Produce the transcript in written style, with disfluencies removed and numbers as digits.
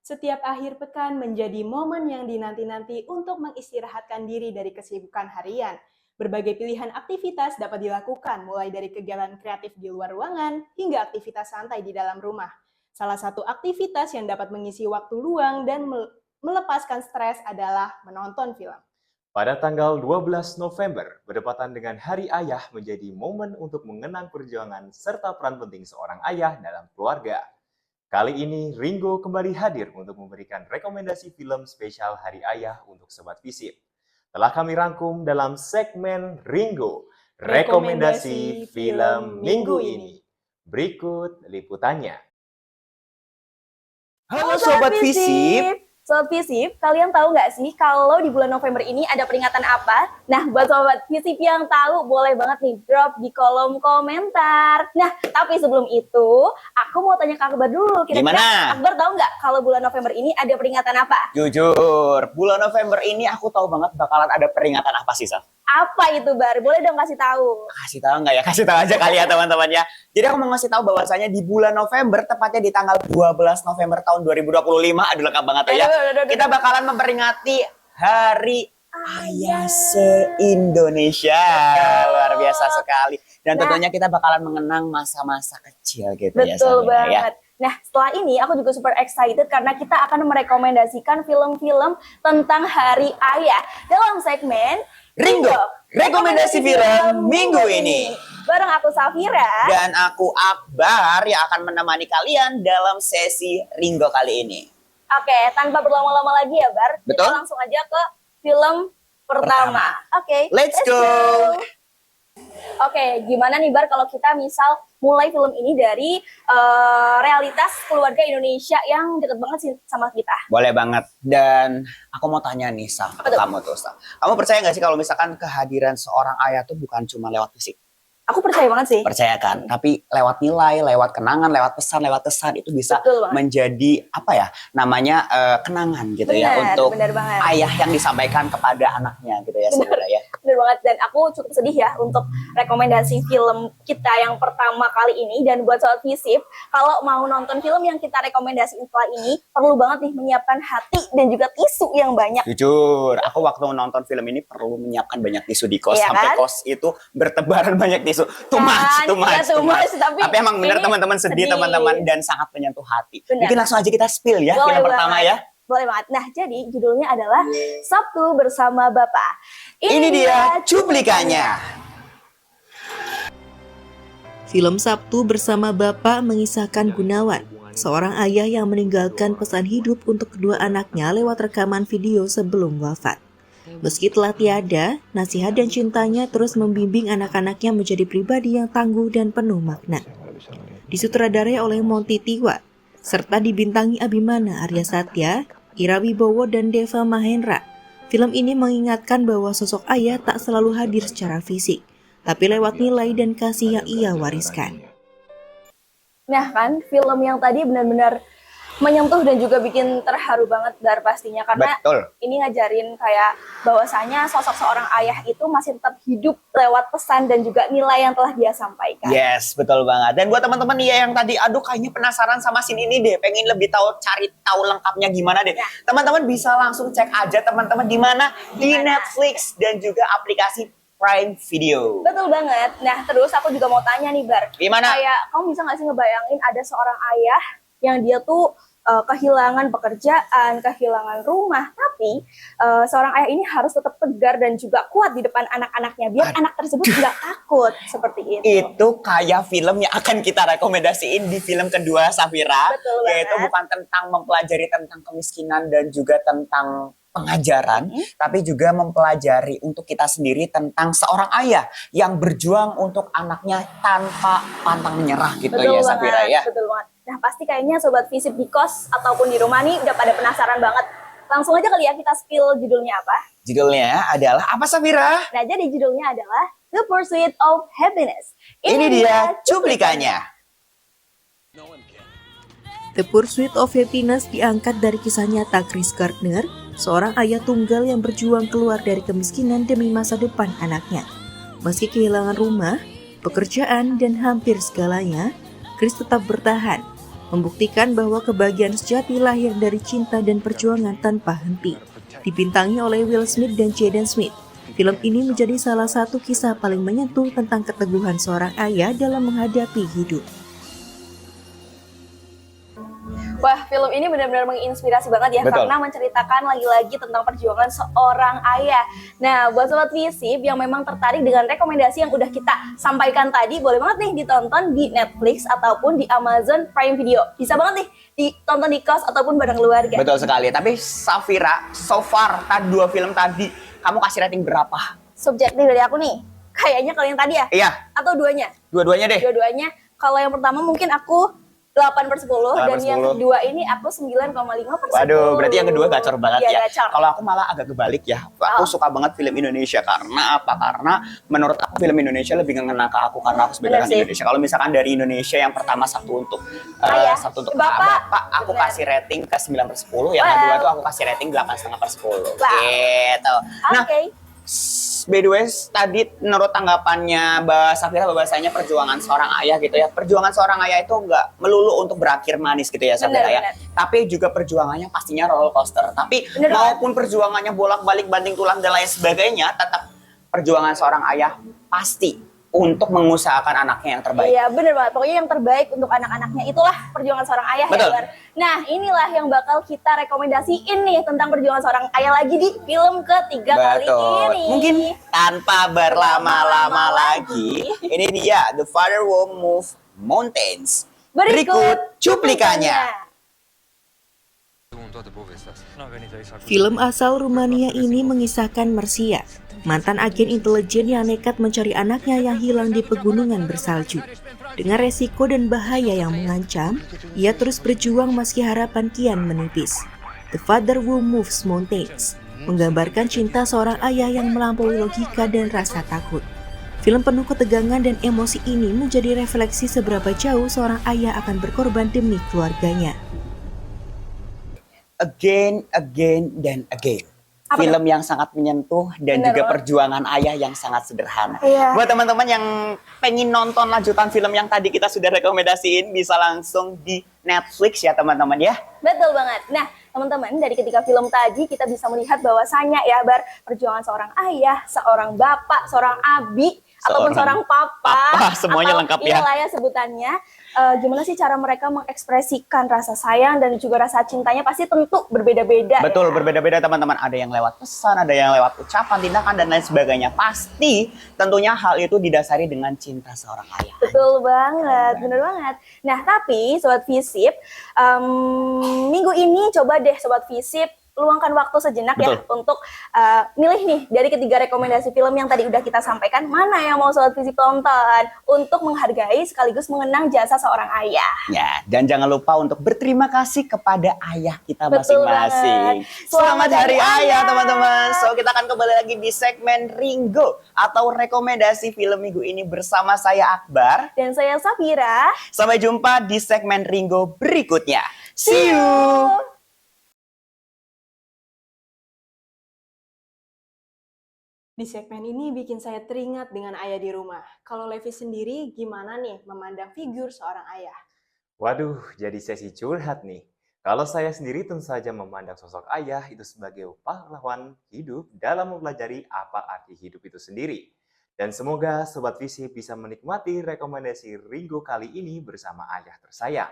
Setiap akhir pekan menjadi momen yang dinanti-nanti untuk mengistirahatkan diri dari kesibukan harian. Berbagai pilihan aktivitas dapat dilakukan, mulai dari kegiatan kreatif di luar ruangan hingga aktivitas santai di dalam rumah. Salah satu aktivitas yang dapat mengisi waktu luang dan melepaskan stres adalah menonton film. Pada tanggal 12 November, berdepatan dengan Hari Ayah menjadi momen untuk mengenang perjuangan serta peran penting seorang ayah dalam keluarga. Kali ini, Ringo kembali hadir untuk memberikan rekomendasi film spesial Hari Ayah untuk Sobat Visip. Telah kami rangkum dalam segmen Ringo, rekomendasi film minggu ini. Berikut liputannya. Halo Sobat Visip! Sobat Visip, kalian tahu nggak sih kalau di bulan November ini ada peringatan apa? Nah, buat Sobat Visip yang tahu, boleh banget nih drop di kolom komentar. Nah, tapi sebelum itu, aku mau tanya ke Akbar dulu. Kira-kira Akbar tahu nggak kalau bulan November ini ada peringatan apa? Jujur, bulan November ini aku tahu banget bakalan ada peringatan apa sih, Sal? Apa itu, Bar? Boleh dong kasih tahu. Kasih tahu nggak ya? Kasih tahu aja kali ya teman-teman ya. Jadi aku mau ngasih tahu bahwasanya di bulan November, tepatnya di tanggal 12 November tahun 2025, aduh lengkap banget ya. Kita bakalan memperingati Hari Ayah se-Indonesia. Luar biasa sekali. Dan tentunya kita bakalan mengenang masa-masa kecil gitu. Betul ya. banget. Ya. Nah, setelah ini aku juga super excited karena kita akan merekomendasikan film-film tentang Hari Ayah dalam segmen Ringo, rekomendasi film minggu ini. Bareng aku Safira dan aku Akbar yang akan menemani kalian dalam sesi Ringo kali ini. Oke, tanpa berlama-lama lagi ya, Bar. Betul. Kita langsung aja ke film pertama. Oke, let's go. Oke, gimana nih Bar kalau kita misal mulai film ini dari realitas keluarga Indonesia yang deket banget sih sama kita? Boleh banget. Dan aku mau tanya nih, Saf, kamu tuh, Saf. Kamu percaya nggak sih kalau misalkan kehadiran seorang ayah tuh bukan cuma lewat fisik? Aku percaya banget sih. Percaya kan? Tapi lewat nilai, lewat kenangan, lewat pesan, lewat kesan itu bisa menjadi apa ya? Namanya kenangan gitu ya untuk ayah yang disampaikan kepada anaknya gitu ya sebenarnya. Bener banget, dan aku cukup sedih ya untuk rekomendasi film kita yang pertama kali ini. Dan buat Sobat Visip, kalau mau nonton film yang kita rekomendasiin setelah ini, perlu banget nih menyiapkan hati dan juga tisu yang banyak. Jujur, aku waktu nonton film ini perlu menyiapkan banyak tisu di kos, sampai kos itu bertebaran banyak tisu. Too much. Tapi emang bener teman-teman sedih teman-teman dan sangat menyentuh hati. Mungkin langsung aja kita spill ya film pertama ya. Boleh banget. Nah, jadi judulnya adalah Sabtu Bersama Bapak. Ini dia cuplikannya. Film Sabtu Bersama Bapak mengisahkan Gunawan, seorang ayah yang meninggalkan pesan hidup untuk kedua anaknya lewat rekaman video sebelum wafat. Meski telah tiada, nasihat dan cintanya terus membimbing anak-anaknya menjadi pribadi yang tangguh dan penuh makna. Disutradarai oleh Monty Tiwa, serta dibintangi Abimana Arya Satya, Ira Wibowo, dan Deva Mahendra. Film ini mengingatkan bahwa sosok ayah tak selalu hadir secara fisik, tapi lewat nilai dan kasih yang ia wariskan. Nah kan, film yang tadi benar-benar menyentuh dan juga bikin terharu banget Dar pastinya, karena ini ngajarin kayak bahwasanya sosok seorang ayah itu masih tetap hidup lewat pesan dan juga nilai yang telah dia sampaikan. Yes, betul banget. Dan buat teman-teman nih yang tadi aduh kayaknya penasaran sama scene ini deh, pengen lebih cari tahu lengkapnya gimana deh. Teman-teman bisa langsung cek aja teman-teman di mana? Di Netflix dan juga aplikasi Prime Video. Betul banget. Nah, terus aku juga mau tanya nih Bar. Gimana? Kayak kamu bisa nggak sih ngebayangin ada seorang ayah yang dia tuh kehilangan pekerjaan, kehilangan rumah, tapi seorang ayah ini harus tetap tegar dan juga kuat di depan anak-anaknya biar anak tersebut nggak takut seperti itu. Itu kayak film yang akan kita rekomendasiin di film kedua Safira, yaitu bukan tentang mempelajari tentang kemiskinan dan juga tentang pengajaran, tapi juga mempelajari untuk kita sendiri tentang seorang ayah yang berjuang untuk anaknya tanpa pantang menyerah gitu. Betul ya Safira ya. Betul banget. Nah pasti kayaknya Sobat Visip di kos ataupun di rumah nih udah pada penasaran banget. Langsung aja kali ya kita spill judulnya apa. Judulnya adalah apa Safira? Nah jadi judulnya adalah The Pursuit of Happiness. Ini dia cuplikannya. The Pursuit of Happiness diangkat dari kisah nyata Chris Gardner, seorang ayah tunggal yang berjuang keluar dari kemiskinan demi masa depan anaknya. Meski kehilangan rumah, pekerjaan, dan hampir segalanya, Chris tetap bertahan. membuktikan bahwa kebahagiaan sejati lahir dari cinta dan perjuangan tanpa henti. Dibintangi oleh Will Smith dan Jaden Smith, film ini menjadi salah satu kisah paling menyentuh tentang keteguhan seorang ayah dalam menghadapi hidup. Wah, film ini benar-benar menginspirasi banget ya. Betul. Karena menceritakan lagi-lagi tentang perjuangan seorang ayah. Nah, buat Sobat Visip yang memang tertarik dengan rekomendasi yang udah kita sampaikan tadi, boleh banget nih ditonton di Netflix ataupun di Amazon Prime Video. Bisa banget nih ditonton di kos ataupun bareng keluarga. Betul sekali. Tapi Safira, so far dua film tadi, kamu kasih rating berapa? Subjektif dari aku nih, kayaknya kalau yang tadi ya? Iya. Atau duanya? Dua-duanya deh. Dua-duanya. Kalau yang pertama mungkin aku 8/10 dan 8/10. yang kedua ini aku 9,5/10. Waduh, berarti yang kedua gacor banget Iya, ya. gacor. Kalau aku malah agak kebalik ya. Aku suka banget film Indonesia karena apa? Karena menurut aku film Indonesia lebih ngena ke aku karena aku sebagai Bener orang sih. Indonesia. Kalau misalkan dari Indonesia yang pertama Sabtu untuk Ayah. Sabtu untuk Bapak. aku Bener. kasih rating ke 9/10, yang Wow. kedua tuh aku kasih rating 8,5/10. Wow. Gitu. Nah, Oke. by the way, tadi menurut tanggapannya Mbak Safira bahwasanya perjuangan seorang ayah gitu ya. Perjuangan seorang ayah itu nggak melulu untuk berakhir manis gitu ya Safira ya. Benar. Tapi juga perjuangannya pastinya roller coaster. Tapi Benar maupun perjuangannya bolak-balik banting tulang dan lain sebagainya, tetap perjuangan seorang ayah pasti untuk mengusahakan anaknya yang terbaik. Iya, bener banget. Pokoknya yang terbaik untuk anak-anaknya itulah perjuangan seorang ayah. Betul. Ya, Bar. Nah, inilah yang bakal kita rekomendasiin nih tentang perjuangan seorang ayah lagi di film ketiga kali Betul. ini. Mungkin tanpa berlama-lama lagi, ini dia The Father Will Move Mountains. Berikut cuplikannya. Film asal Rumania ini mengisahkan Mercia, mantan agen intelijen yang nekat mencari anaknya yang hilang di pegunungan bersalju. Dengan resiko dan bahaya yang mengancam, ia terus berjuang meski harapan kian menipis. The Father Who Moves Mountains menggambarkan cinta seorang ayah yang melampaui logika dan rasa takut. Film penuh ketegangan dan emosi ini menjadi refleksi seberapa jauh seorang ayah akan berkorban demi keluarganya. Again, dan again. Apa Film yang sangat menyentuh dan Bener juga banget. perjuangan ayah yang sangat sederhana. Iya. Buat teman-teman yang pengen nonton lanjutan film yang tadi kita sudah rekomendasiin, bisa langsung di Netflix ya teman-teman ya. Betul banget. Nah, teman-teman, dari ketiga film tadi kita bisa melihat bahwasanya ya, Bar, perjuangan seorang ayah, seorang bapak, seorang abi, ataupun seorang papa, semuanya atau lengkap ya. iyalah ya sebutannya. Gimana sih cara mereka mengekspresikan rasa sayang dan juga rasa cintanya pasti tentu berbeda-beda. Betul, ya. berbeda-beda teman-teman. Ada yang lewat pesan, ada yang lewat ucapan, tindakan, dan lain sebagainya. Pasti tentunya hal itu didasari dengan cinta seorang ayah. Betul banget, bener banget. Nah, tapi Sobat Visip, minggu ini coba deh Sobat Visip luangkan waktu sejenak ya untuk milih nih dari ketiga rekomendasi film yang tadi udah kita sampaikan, mana yang mau Sobat Visip tonton untuk menghargai sekaligus mengenang jasa seorang ayah. Ya, dan jangan lupa untuk berterima kasih kepada ayah kita Betul masing-masing. banget. Selamat Hari Hari Ayah, Ayah. teman-teman. So, kita akan kembali lagi di segmen Ringo atau rekomendasi film minggu ini bersama saya Akbar. Dan saya Safira. Sampai jumpa di segmen Ringo berikutnya. See you. Di segmen ini bikin saya teringat dengan ayah di rumah. Kalau Levi sendiri gimana nih memandang figur seorang ayah? Waduh, jadi sesi curhat nih. Kalau saya sendiri tentu saja memandang sosok ayah itu sebagai pahlawan hidup dalam mempelajari apa arti hidup itu sendiri. Dan semoga Sobat Visi bisa menikmati rekomendasi Ringo kali ini bersama ayah tersayang.